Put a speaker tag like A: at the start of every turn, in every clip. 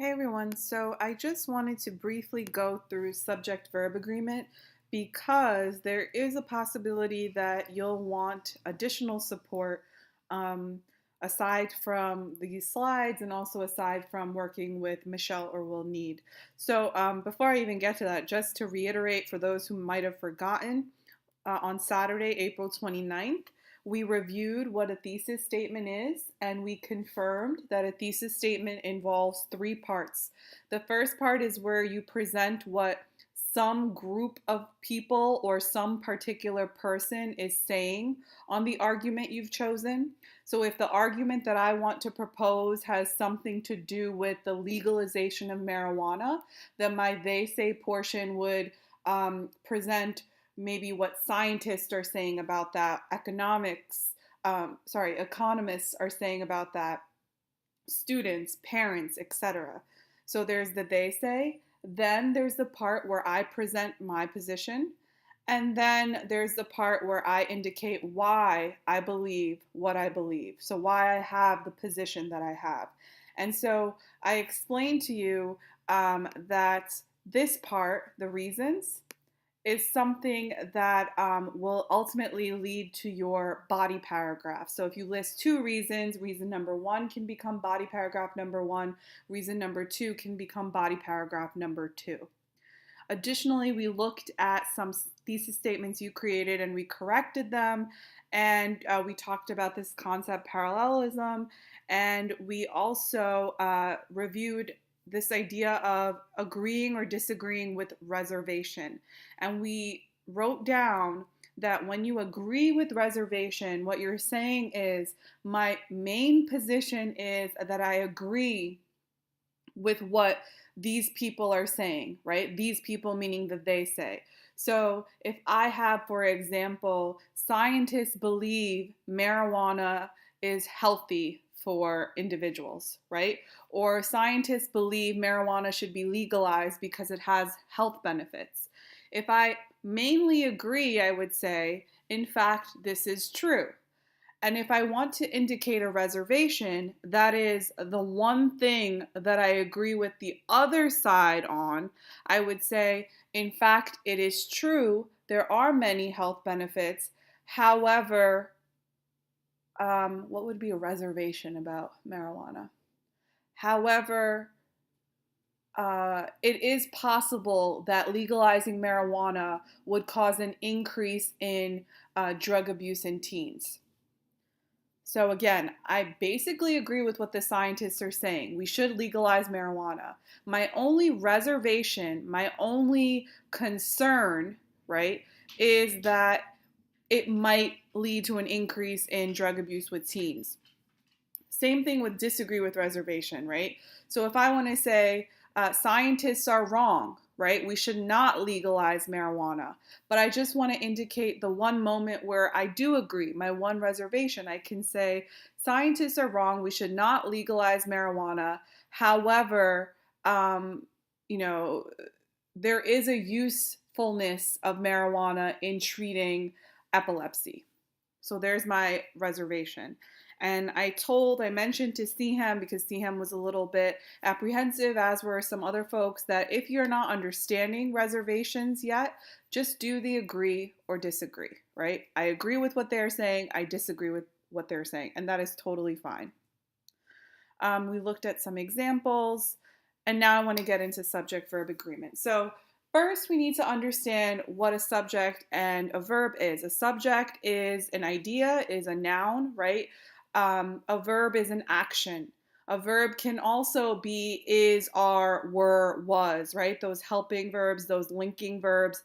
A: Hey everyone, so I just wanted to briefly go through subject-verb agreement because there is a possibility that you'll want additional support um, aside from these slides and also aside from working with Michelle or will need. So before I even get to that, just to reiterate for those who might have forgotten, on Saturday, April 29th, we reviewed what a thesis statement is, and we confirmed that a thesis statement involves three parts. The first part is where you present what some group of people or some particular person is saying on the argument you've chosen. So, if the argument that I want to propose has something to do with the legalization of marijuana, then my they say portion would present maybe what scientists are saying about that, economists are saying about that, students, parents, etc. So there's the they say, then there's the part where I present my position, and then there's the part where I indicate why I believe what I believe. So why I have the position that I have. And so I explained to you that this part, the reasons, is something that will ultimately lead to your body paragraph. So if you list two reasons, reason number one can become body paragraph number one, reason number two can become body paragraph number two. Additionally, we looked at some thesis statements you created and we corrected them. And we talked about this concept parallelism. And we also reviewed this idea of agreeing or disagreeing with reservation. And we wrote down that when you agree with reservation, what you're saying is, my main position is that I agree with what these people are saying, right? These people meaning that they say. So if I have, for example, scientists believe marijuana is healthy for individuals, right? Or scientists believe marijuana should be legalized because it has health benefits. If I mainly agree, I would say, in fact, this is true. And if I want to indicate a reservation, that is the one thing that I agree with the other side on, I would say, in fact, it is true. There are many health benefits. However, what would be a reservation about marijuana? However, it is possible that legalizing marijuana would cause an increase in drug abuse in teens. So again, I basically agree with what the scientists are saying. We should legalize marijuana. My only reservation, my only concern, right, is that it might lead to an increase in drug abuse with teens. Same thing with disagree with reservation, right? So if I want to say scientists are wrong, right? We should not legalize marijuana. But I just want to indicate the one moment where I do agree, my one reservation. I can say scientists are wrong. We should not legalize marijuana. However, um, you know, there is a usefulness of marijuana in treating epilepsy. So there's my reservation. And I mentioned to Siham, because Siham was a little bit apprehensive, as were some other folks, that if you're not understanding reservations yet, just do the agree or disagree, right? I agree with what they're saying, I disagree with what they're saying, and that is totally fine. We looked at some examples, and now I want to get into subject-verb agreement. So first, we need to understand what a subject and a verb is. A subject is an idea, is a noun, right? A verb is an action. A verb can also be is, are, were, was, right? Those helping verbs, those linking verbs,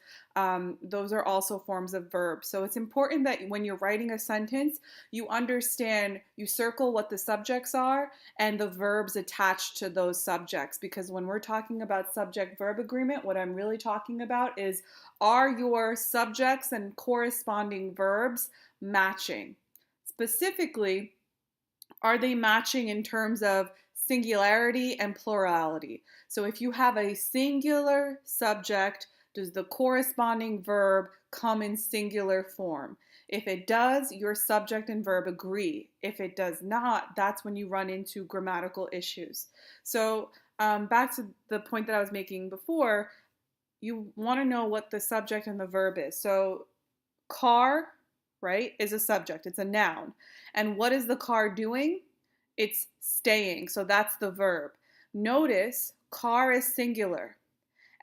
A: those are also forms of verbs. So it's important that when you're writing a sentence, you understand, you circle what the subjects are and the verbs attached to those subjects. Because when we're talking about subject-verb agreement, what I'm really talking about is, are your subjects and corresponding verbs matching? Specifically, are they matching in terms of singularity and plurality? So if you have a singular subject, does the corresponding verb come in singular form? If it does, your subject and verb agree. If it does not, that's when you run into grammatical issues. So Back to the point that I was making before, you want to know what the subject and the verb is. So, car, right, is a subject, it's a noun. And what is the car doing? It's staying. So, that's the verb. Notice car is singular.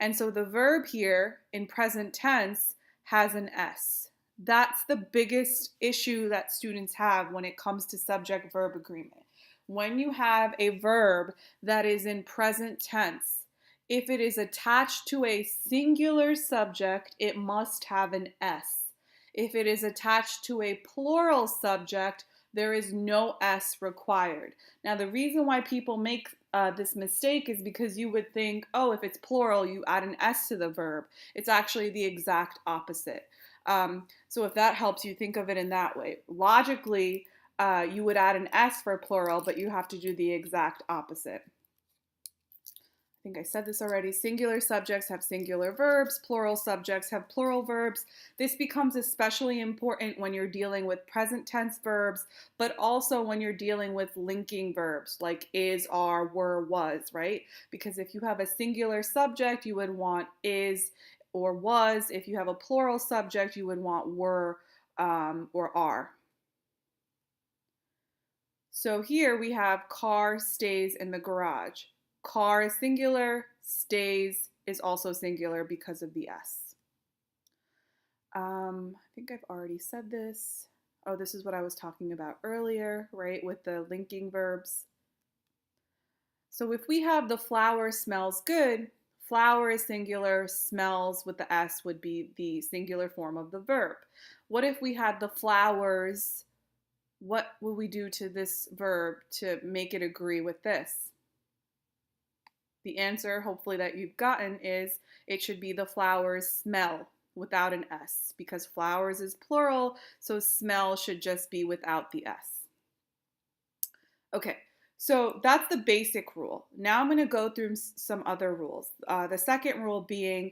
A: And so the verb here in present tense has an S. That's the biggest issue that students have when it comes to subject verb agreement. When you have a verb that is in present tense, if it is attached to a singular subject, it must have an S. If it is attached to a plural subject, there is no S required. Now, the reason why people make this mistake is because you would think, oh, if it's plural, you add an S to the verb. It's actually the exact opposite. So if that helps you think of it in that way, logically, you would add an S for plural, but you have to do the exact opposite. I think I said this already. Singular subjects have singular verbs, plural subjects have plural verbs. This becomes especially important when you're dealing with present tense verbs, but also when you're dealing with linking verbs like is, are, were, was, right? Because if you have a singular subject, you would want is or was. If you have a plural subject, you would want were or are. So here we have car stays in the garage. Car is singular, stays is also singular because of the S. I think I've already said this. Oh, this is what I was talking about earlier, right, with the linking verbs. So if we have the flower smells good, flower is singular, smells with the S would be the singular form of the verb. What if we had the flowers? What would we do to this verb to make it agree with this? The answer, hopefully, that you've gotten is it should be the flowers smell without an S because flowers is plural, so smell should just be without the S. Okay, so that's the basic rule. Now I'm going to go through some other rules. The second rule being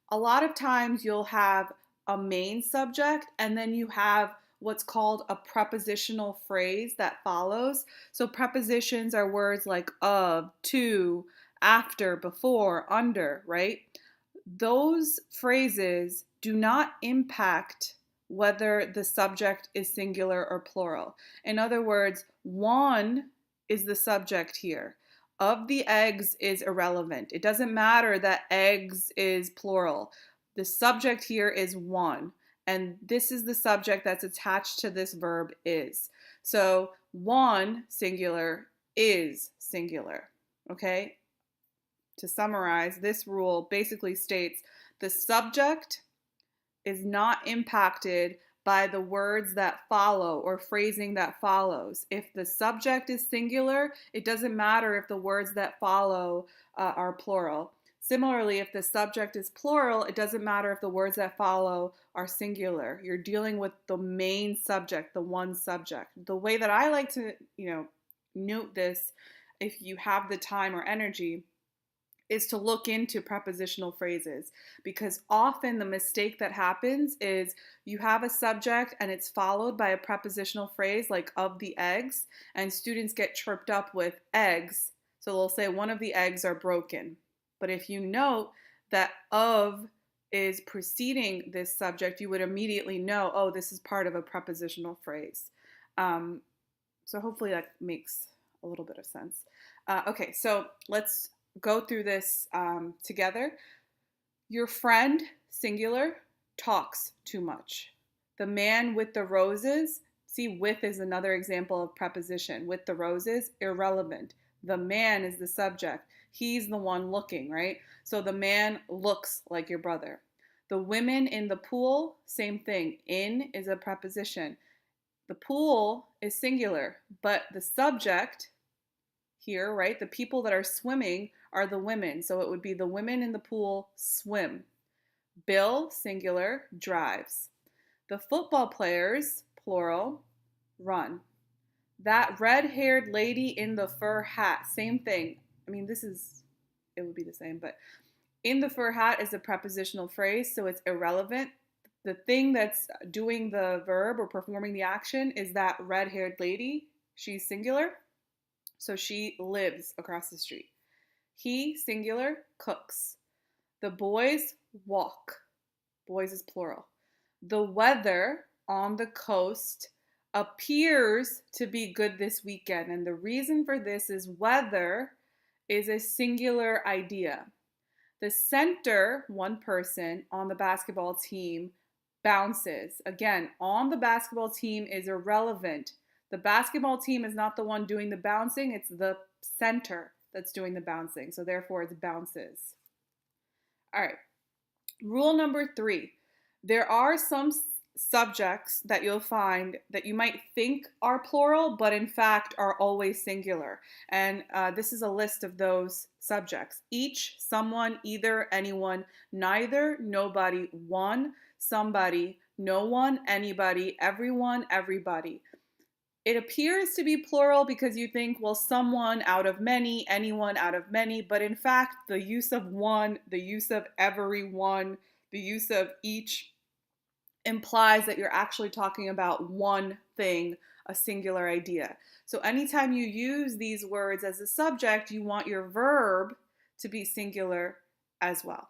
A: a lot of times you'll have a main subject and then you have what's called a prepositional phrase that follows. So prepositions are words like of, to, after, before, under, right? Those phrases do not impact whether the subject is singular or plural. In other words, one is the subject here. Of the eggs is irrelevant. It doesn't matter that eggs is plural. The subject here is one, and this is the subject that's attached to this verb is. So one, singular, is singular, okay? To summarize, this rule basically states the subject is not impacted by the words that follow or phrasing that follows. If the subject is singular, it doesn't matter if the words that follow are plural. Similarly, if the subject is plural, it doesn't matter if the words that follow are singular. You're dealing with the main subject, the one subject. The way that I like to, note this, if you have the time or energy, is to look into prepositional phrases, because often the mistake that happens is you have a subject and it's followed by a prepositional phrase like of the eggs, and students get tripped up with eggs. So they'll say one of the eggs are broken. But if you note that of is preceding this subject, you would immediately know, oh, this is part of a prepositional phrase. So hopefully that makes a little bit of sense. Okay, so let's go through this together. Your friend, singular, talks too much. The man with the roses, see, with is another example of preposition. With the roses, irrelevant. The man is the subject. He's the one looking, right? So the man looks like your brother. The women in the pool, same thing. In is a preposition. The pool is singular, but the subject here, right? The people that are swimming are the women. So it would be the women in the pool swim. Bill, singular, drives. The football players, plural, run. That red-haired lady in the fur hat, same thing. I mean, it would be the same, but in the fur hat is a prepositional phrase, so it's irrelevant. The thing that's doing the verb or performing the action is that red-haired lady. She's singular. So she lives across the street. He, singular, cooks. The boys walk. Boys is plural. The weather on the coast appears to be good this weekend. And the reason for this is weather is a singular idea. The center, one person on the basketball team, bounces. Again, on the basketball team is irrelevant. The basketball team is not the one doing the bouncing, it's the center that's doing the bouncing. So therefore, it's bounces. All right. Rule number 3. There are some subjects that you'll find that you might think are plural, but in fact are always singular. And this is a list of those subjects. Each, someone, either, anyone, neither, nobody, one, somebody, no one, anybody, everyone, everybody. It appears to be plural because you think, well, someone out of many, anyone out of many, but in fact, the use of one, the use of everyone, the use of each implies that you're actually talking about one thing, a singular idea. So anytime you use these words as a subject, you want your verb to be singular as well.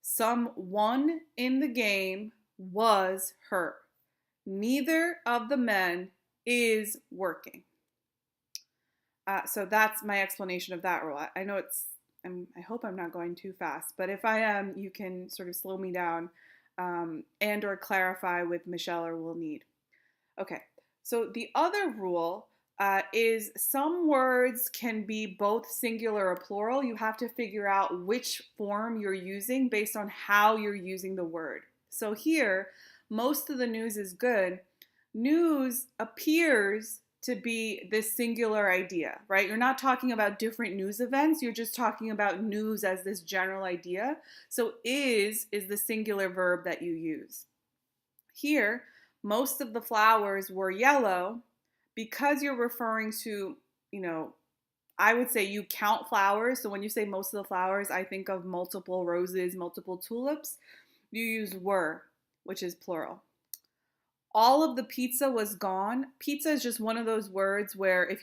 A: Someone in the game was hurt. Neither of the men is working. So that's my explanation of that rule. I know I hope I'm not going too fast, but if I am, you can sort of slow me down and or clarify with Michelle or will need. Okay, so the other rule is some words can be both singular or plural. You have to figure out which form you're using based on how you're using the word. So here, most of the news is good. News appears to be this singular idea, right? You're not talking about different news events. You're just talking about news as this general idea. So is the singular verb that you use. Here, most of the flowers were yellow because you're referring to, I would say you count flowers. So when you say most of the flowers, I think of multiple roses, multiple tulips. You use were, which is plural. All of the pizza was gone. Pizza is just one of those words where if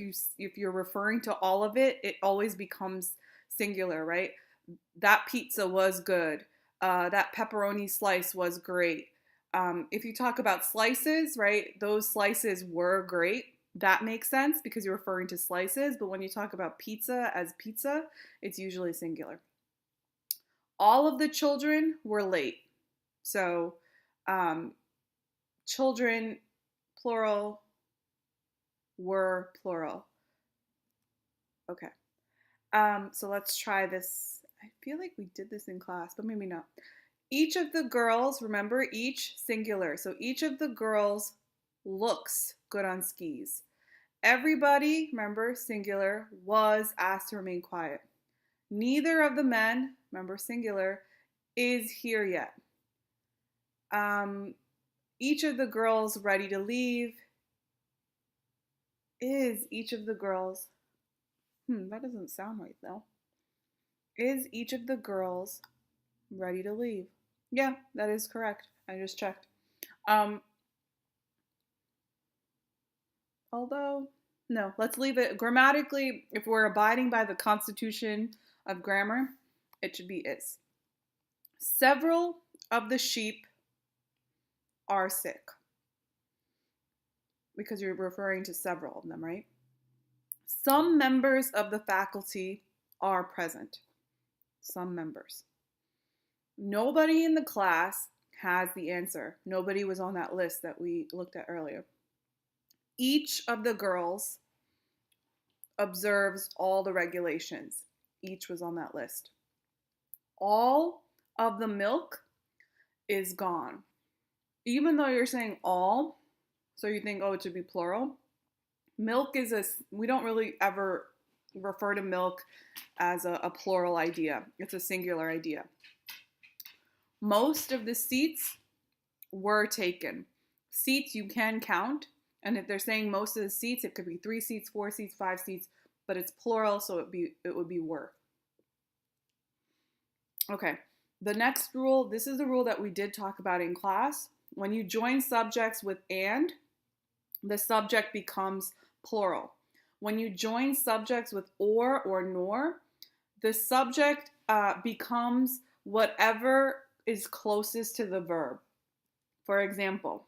A: you're referring to all of it, it always becomes singular, right? That pizza was good. That pepperoni slice was great. If you talk about slices, right, those slices were great. That makes sense because you're referring to slices. But when you talk about pizza as pizza, it's usually singular. All of the children were late. So, children, plural, were plural. Okay. So let's try this. I feel like we did this in class, but maybe not. Each of the girls, remember, each singular. So each of the girls looks good on skis. Everybody, remember, singular, was asked to remain quiet. Neither of the men, remember, singular, is here yet. Each of the girls ready to leave. Is each of the girls, that doesn't sound right though. Is each of the girls ready to leave? Yeah, that is correct. I just checked. Although, no, let's leave it. Grammatically, if we're abiding by the constitution of grammar, it should be is. Several of the sheep are sick. Because you're referring to several of them, right? Some members of the faculty are present. Some members. Nobody in the class has the answer. Nobody was on that list that we looked at earlier. Each of the girls observes all the regulations. Each was on that list. All of the milk is gone. Even though you're saying all, so you think, oh, it should be plural. Milk is we don't really ever refer to milk as a plural idea. It's a singular idea. Most of the seats were taken. Seats you can count. And if they're saying most of the seats, it could be 3 seats, 4 seats, 5 seats, but it's plural, so it would be were. Okay, the next rule, this is the rule that we did talk about in class. When you join subjects with and, the subject becomes plural. When you join subjects with or nor, the subject becomes whatever is closest to the verb. For example,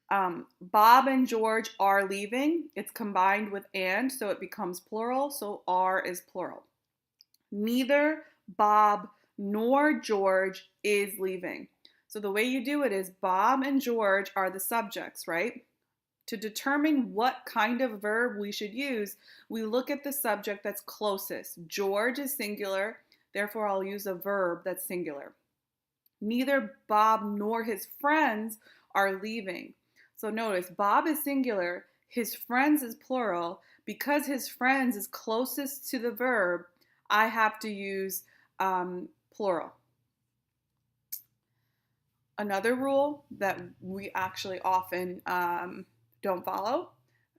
A: Bob and George are leaving. It's combined with and, so it becomes plural, so are is plural. Neither Bob nor George is leaving. So the way you do it is Bob and George are the subjects, right? To determine what kind of verb we should use, we look at the subject that's closest. George is singular, therefore I'll use a verb that's singular. Neither Bob nor his friends are leaving. So notice, Bob is singular, his friends is plural. Because his friends is closest to the verb, I have to use plural. Another rule that we actually often don't follow,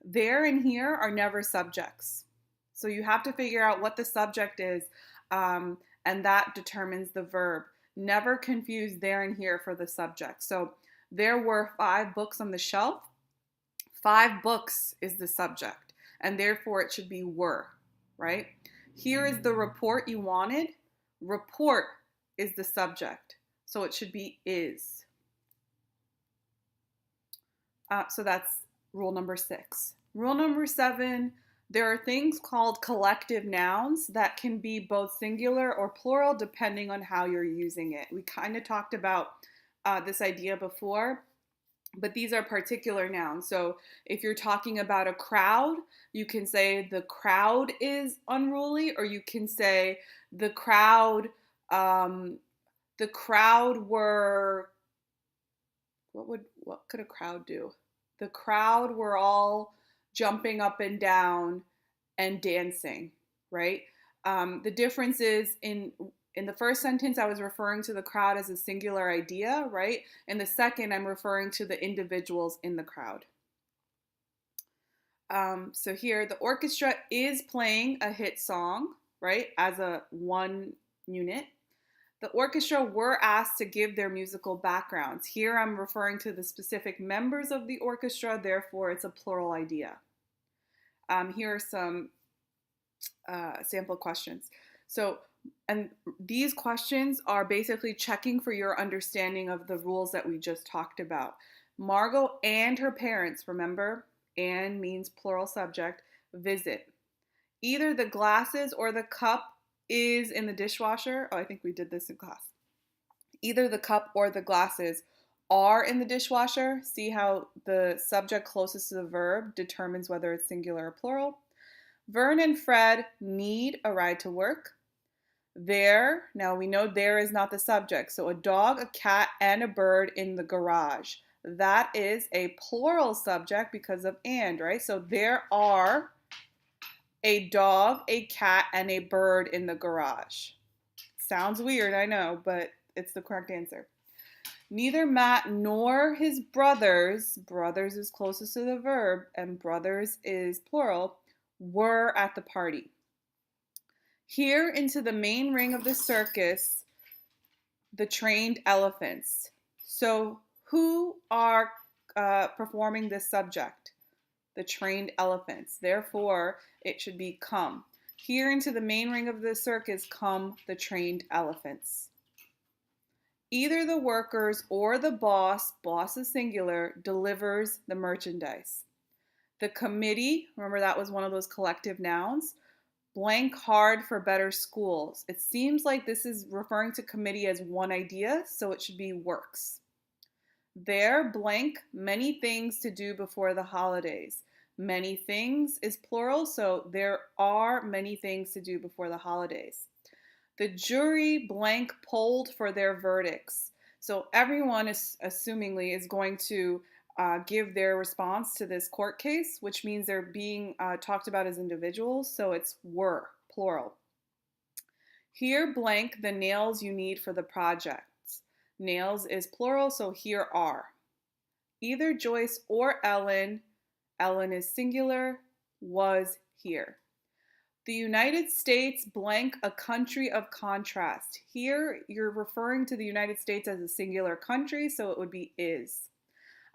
A: there and here are never subjects. So you have to figure out what the subject is, and that determines the verb. Never confuse there and here for the subject. So there were 5 books on the shelf. 5 books is the subject, and therefore it should be were, right? Here is the report you wanted. Report is the subject, so it should be is. So that's rule number 6. Rule number 7, there are things called collective nouns that can be both singular or plural depending on how you're using it. We kind of talked about this idea before, but these are particular nouns. So if you're talking about a crowd, you can say the crowd is unruly, or you can say the crowd were, what could a crowd do? The crowd were all jumping up and down and dancing, right? The difference is in the first sentence, I was referring to the crowd as a singular idea, right? In the second, I'm referring to the individuals in the crowd. So here, the orchestra is playing a hit song, right, as a one unit. The orchestra were asked to give their musical backgrounds. Here I'm referring to the specific members of the orchestra, therefore it's a plural idea. Here are some sample questions. And these questions are basically checking for your understanding of the rules that we just talked about. Margot and her parents, remember, and means plural subject, visit. Either the glasses or the cup is in the dishwasher. Oh, I think we did this in class. Either the cup or the glasses are in the dishwasher. See how the subject closest to the verb determines whether it's singular or plural. Vern and Fred need a ride to work. There, now we know there is not the subject. So a dog, a cat, and a bird in the garage. That is a plural subject because of and, right? So there are a dog, a cat, and a bird in the garage. Sounds weird, I know, but it's the correct answer. Neither Matt nor his brothers is closest to the verb, and brothers is plural, were at the party. Here into the main ring of the circus, the trained elephants. So who are performing this subject? The trained elephants. Therefore, it should be come. Here into the main ring of the circus come the trained elephants. Either the workers or the boss is singular, delivers the merchandise. The committee, remember that was one of those collective nouns, blank hard for better schools. It seems like this is referring to committee as one idea, so it should be works. There, blank, many things to do before the holidays. Many things is plural, so there are many things to do before the holidays. The jury, blank, polled for their verdicts. So everyone is assumingly is going to give their response to this court case, which means they're being talked about as individuals, so it's were, plural. Here, blank, the nails you need for the projects. Nails is plural, so here are. Either Joyce or Ellen is singular, was here. The United States, blank, a country of contrast. Here, you're referring to the United States as a singular country, so it would be is.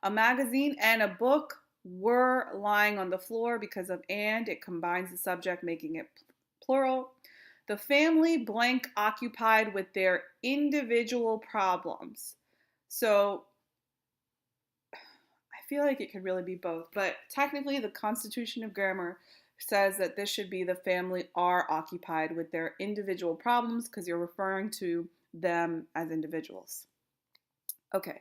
A: A magazine and a book were lying on the floor because of and. It combines the subject, making it plural. The family blank occupied with their individual problems. So I feel like it could really be both, but technically the Constitution of Grammar says that this should be the family are occupied with their individual problems because you're referring to them as individuals. Okay.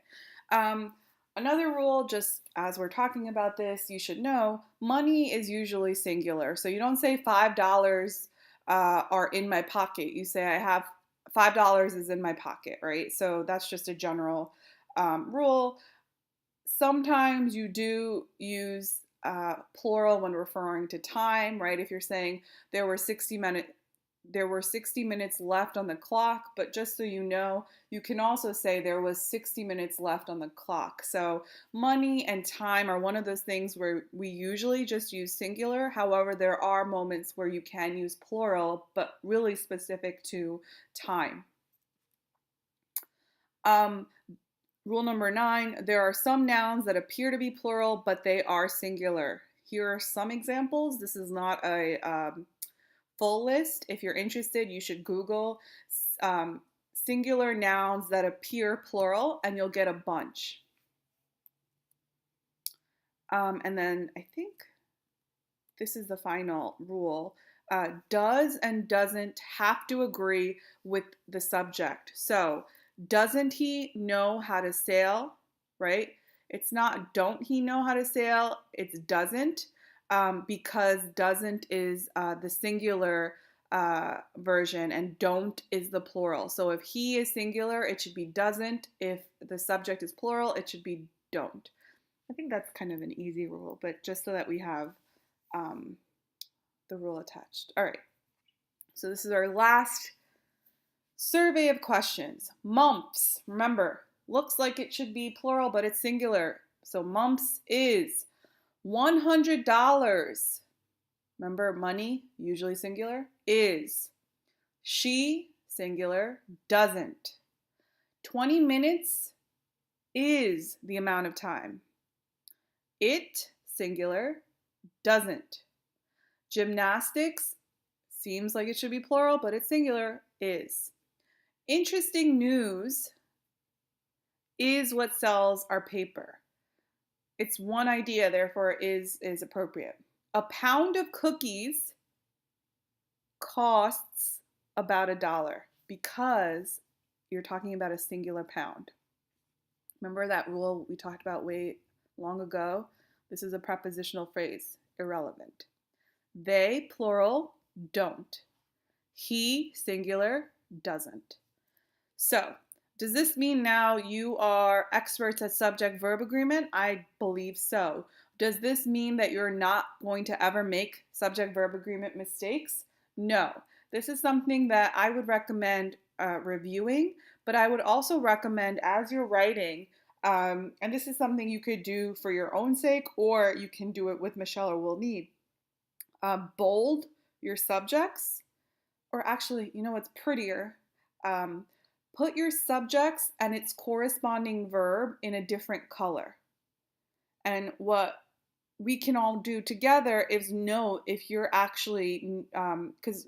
A: Another rule, just as we're talking about this, you should know money is usually singular. So you don't say $5 are in my pocket. You say I have $5 is in my pocket, right? So that's just a general rule. Sometimes you do use plural when referring to time, right? If you're saying there were 60 minutes left on the clock, but just so you know, you can also say there was 60 minutes left on the clock. So money and time are one of those things where we usually just use singular. However, there are moments where you can use plural, but really specific to time. Rule number 9, there are some nouns that appear to be plural, but they are singular. Here are some examples. This is not a full list. If you're interested, you should Google singular nouns that appear plural, and you'll get a bunch. And then I think this is the final rule. Does and doesn't have to agree with the subject. So, doesn't he know how to sail, right? It's not don't he know how to sail, it's doesn't, because doesn't is the singular version and don't is the plural. So if he is singular, it should be doesn't. If the subject is plural, it should be don't. I think that's kind of an easy rule, but just so that we have the rule attached. All right, so this is our last survey of questions. Mumps, remember, looks like it should be plural, but it's singular. So mumps is $100. Remember, money, usually singular, is. She, singular, doesn't. 20 minutes is the amount of time. It, singular, doesn't. Gymnastics, seems like it should be plural, but it's singular, is. Interesting news is what sells our paper. It's one idea, therefore is appropriate. A pound of cookies costs about $1 because you're talking about a singular pound. Remember that rule we talked about way long ago? This is a prepositional phrase, irrelevant. They, plural, don't. He, singular, doesn't. So, does this mean now you are experts at subject-verb agreement? I believe so. Does this mean that you're not going to ever make subject-verb agreement mistakes? No. This is something that I would recommend reviewing, but I would also recommend as you're writing, and this is something you could do for your own sake, or you can do it with Michelle or Will Need. Bold your subjects, or actually, you know what's prettier? Put your subjects and its corresponding verb in a different color. And what we can all do together is know if you're actually, because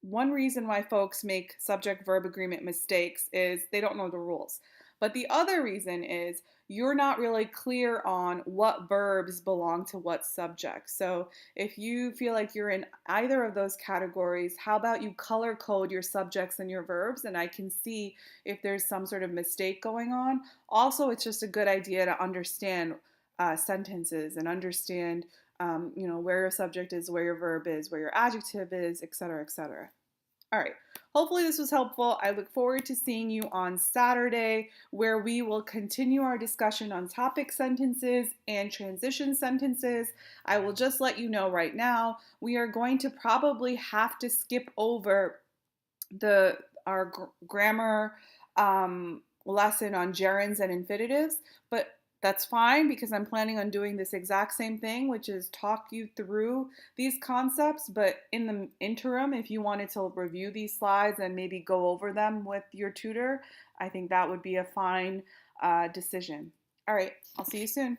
A: one reason why folks make subject-verb agreement mistakes is they don't know the rules. But the other reason is you're not really clear on what verbs belong to what subject. So if you feel like you're in either of those categories, how about you color code your subjects and your verbs, and I can see if there's some sort of mistake going on. Also, it's just a good idea to understand sentences and understand where your subject is, where your verb is, where your adjective is, etc., etc. All right, hopefully this was helpful. I look forward to seeing you on Saturday, where we will continue our discussion on topic sentences and transition sentences. I will just let you know right now, we are going to probably have to skip over our grammar lesson on gerunds and infinitives, but that's fine because I'm planning on doing this exact same thing, which is talk you through these concepts. But in the interim, if you wanted to review these slides and maybe go over them with your tutor, I think that would be a fine decision. All right, I'll see you soon.